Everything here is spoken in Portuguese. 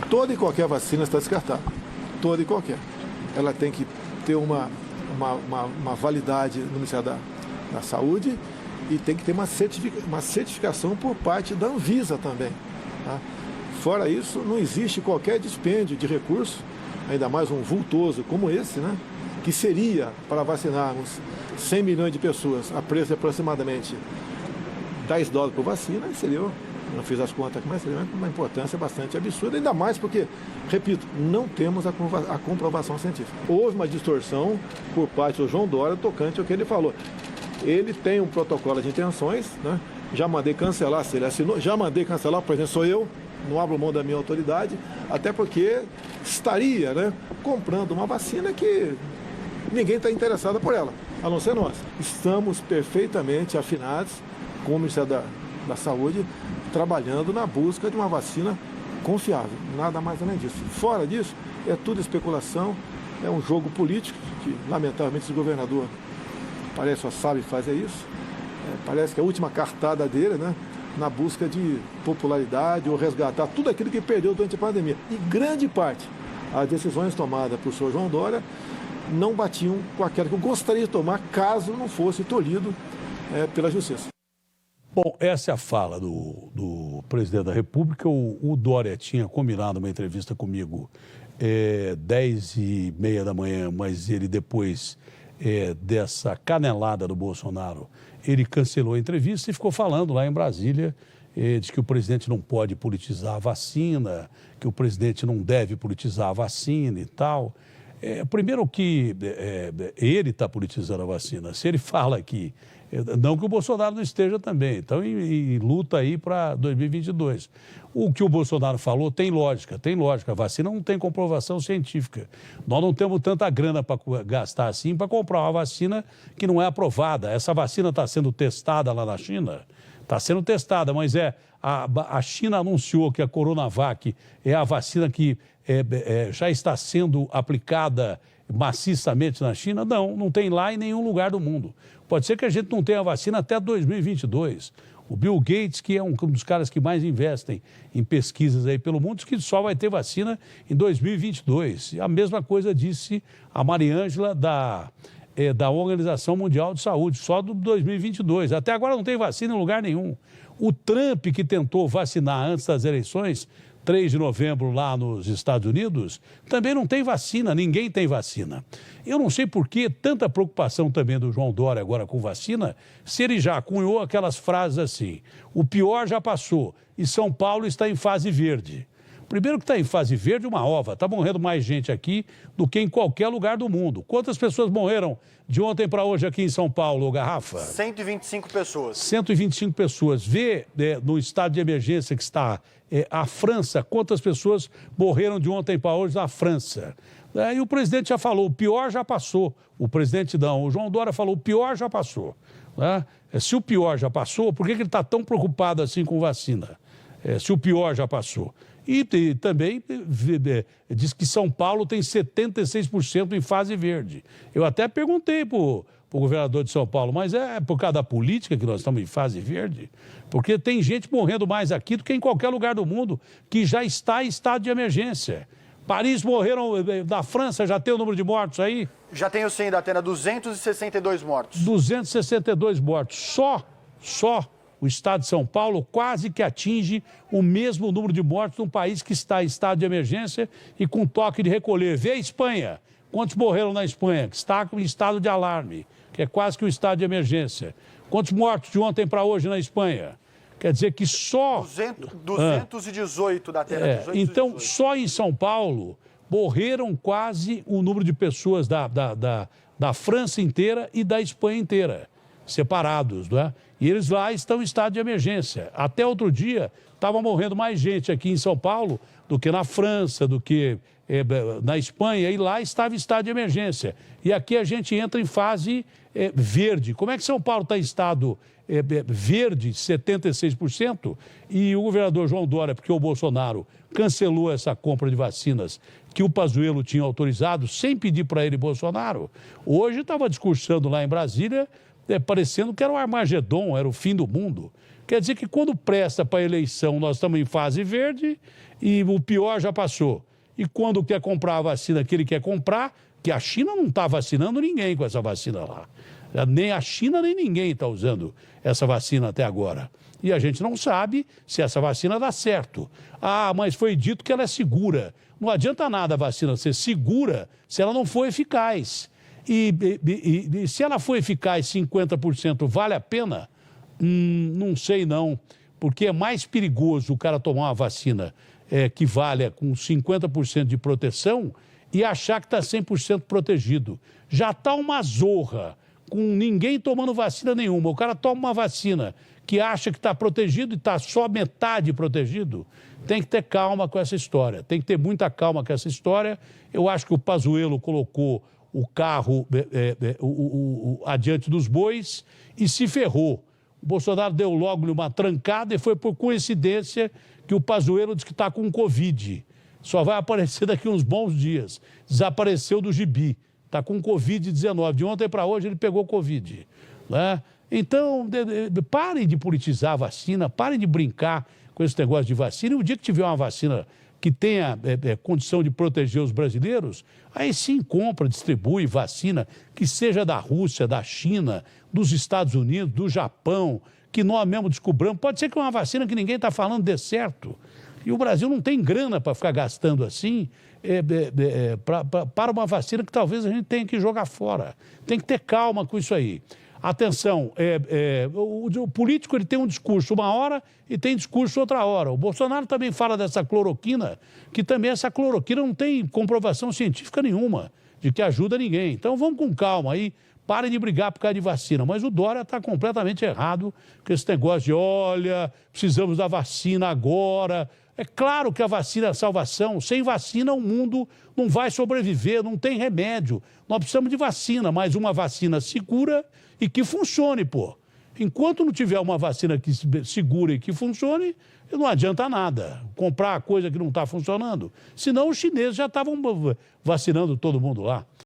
Toda e qualquer vacina está descartada. Toda e qualquer. Ela tem que ter uma validade no Ministério da Saúde e tem que ter uma certificação por parte da Anvisa também. Tá? Fora isso, não existe qualquer dispêndio de recursos, ainda mais um vultoso como esse, né? Que seria para vacinarmos 100 milhões de pessoas a preço de aproximadamente $10 por vacina, seria, não fiz as contas aqui, mas seria uma importância bastante absurda, ainda mais porque, repito, não temos a comprovação científica. Houve uma distorção por parte do João Dória tocante ao que ele falou. Ele tem um protocolo de intenções, né? Já mandei cancelar, se ele assinou, já mandei cancelar, por exemplo, sou eu, não abro mão da minha autoridade, até porque estaria, né, comprando uma vacina que ninguém está interessado por ela, a não ser nós. Estamos perfeitamente afinados com o Ministério da Saúde, trabalhando na busca de uma vacina confiável, nada mais além disso. Fora disso, é tudo especulação, é um jogo político, que lamentavelmente esse governador parece só sabe fazer isso, parece que a última cartada dele, né, na busca de popularidade ou resgatar tudo aquilo que perdeu durante a pandemia. E grande parte, as decisões tomadas por senhor João Dória não batiam com aquela que eu gostaria de tomar caso não fosse tolhido pela Justiça. Bom, essa é a fala do presidente da República. O Dória tinha combinado uma entrevista comigo 10h30 da manhã, mas ele depois dessa canelada do Bolsonaro, ele cancelou a entrevista e ficou falando lá em Brasília, diz que o presidente não pode politizar a vacina, que o presidente não deve politizar a vacina e tal. Primeiro que ele está politizando a vacina. Se ele fala que... Não que o Bolsonaro não esteja também. Então, e luta aí para 2022. O que o Bolsonaro falou tem lógica. A vacina não tem comprovação científica. Nós não temos tanta grana para gastar assim para comprar uma vacina que não é aprovada. Essa vacina está sendo testada lá na China? Está sendo testada, mas a China anunciou que a Coronavac é a vacina que já está sendo aplicada maciçamente na China? Não tem lá em nenhum lugar do mundo. Pode ser que a gente não tenha vacina até 2022. O Bill Gates, que é um dos caras que mais investem em pesquisas aí pelo mundo, diz que só vai ter vacina em 2022. E a mesma coisa disse a Mariângela da Organização Mundial de Saúde, só do 2022. Até agora não tem vacina em lugar nenhum. O Trump, que tentou vacinar antes das eleições, 3 de novembro lá nos Estados Unidos, também não tem vacina, ninguém tem vacina. Eu não sei por que tanta preocupação também do João Dória agora com vacina, se ele já cunhou aquelas frases assim, o pior já passou e São Paulo está em fase verde. Primeiro que está em fase verde, uma ova, está morrendo mais gente aqui do que em qualquer lugar do mundo. Quantas pessoas morreram de ontem para hoje aqui em São Paulo, Garrafa? 125 pessoas. 125 pessoas. Vê no estado de emergência que está a França, quantas pessoas morreram de ontem para hoje na França. E o presidente já falou, o pior já passou. O presidente não, o João Dória falou, o pior já passou. Né? Se o pior já passou, por que ele está tão preocupado assim com vacina? Se o pior já passou. E também diz que São Paulo tem 76% em fase verde. Eu até perguntei para o governador de São Paulo, mas é por causa da política que nós estamos em fase verde? Porque tem gente morrendo mais aqui do que em qualquer lugar do mundo que já está em estado de emergência. Paris morreram, da França já tem o número de mortos aí? Já tenho sim, Datena, 262 mortos. 262 mortos. Só o estado de São Paulo quase que atinge o mesmo número de mortos num país que está em estado de emergência e com toque de recolher. Vê a Espanha. Quantos morreram na Espanha, que está em estado de alarme, que é quase que um estado de emergência. Quantos mortos de ontem para hoje na Espanha? Quer dizer que só... 218, Datena. Então, só em São Paulo morreram quase o número de pessoas da França inteira e da Espanha inteira, separados, não é? E eles lá estão em estado de emergência. Até outro dia, estava morrendo mais gente aqui em São Paulo do que na França, do que na Espanha, e lá estava em estado de emergência. E aqui a gente entra em fase verde. Como é que São Paulo está em estado verde, 76%, e o governador João Dória, porque o Bolsonaro cancelou essa compra de vacinas que o Pazuello tinha autorizado, sem pedir para ele, Bolsonaro, hoje estava discursando lá em Brasília, parecendo que era um Armagedon, era o fim do mundo. Quer dizer que quando presta para a eleição, nós estamos em fase verde e o pior já passou. E quando quer comprar a vacina que ele quer comprar, que a China não está vacinando ninguém com essa vacina lá. Nem a China, nem ninguém está usando essa vacina até agora. E a gente não sabe se essa vacina dá certo. Ah, mas foi dito que ela é segura. Não adianta nada a vacina ser segura se ela não for eficaz. E se ela for eficaz 50%, vale a pena? Não sei não, porque é mais perigoso o cara tomar uma vacina que valha com 50% de proteção e achar que está 100% protegido. Já está uma zorra, com ninguém tomando vacina nenhuma. O cara toma uma vacina que acha que está protegido e está só metade protegido. Tem que ter calma com essa história, tem que ter muita calma com essa história. Eu acho que o Pazuello colocou o carro adiante dos bois e se ferrou. O Bolsonaro deu logo uma trancada e foi por coincidência que o Pazuello disse que está com Covid. Só vai aparecer daqui uns bons dias. Desapareceu do gibi. Está com Covid-19. De ontem para hoje ele pegou Covid. Né? Então, parem de politizar a vacina, parem de brincar com esse negócio de vacina. E o dia que tiver uma vacina que tenha condição de proteger os brasileiros, aí sim compra, distribui vacina, que seja da Rússia, da China, dos Estados Unidos, do Japão, que nós mesmo descobramos. Pode ser que uma vacina que ninguém está falando dê certo. E o Brasil não tem grana para ficar gastando assim para uma vacina que talvez a gente tenha que jogar fora. Tem que ter calma com isso aí. Atenção, o político ele tem um discurso uma hora e tem discurso outra hora. O Bolsonaro também fala dessa cloroquina, que também essa cloroquina não tem comprovação científica nenhuma de que ajuda ninguém. Então vamos com calma aí, parem de brigar por causa de vacina. Mas o Dória está completamente errado com esse negócio de, olha, precisamos da vacina agora. É claro que a vacina é a salvação. Sem vacina o mundo não vai sobreviver, não tem remédio. Nós precisamos de vacina, mas uma vacina segura e que funcione, pô. Enquanto não tiver uma vacina que segura e que funcione, não adianta nada comprar coisa que não está funcionando. Senão os chineses já estavam vacinando todo mundo lá.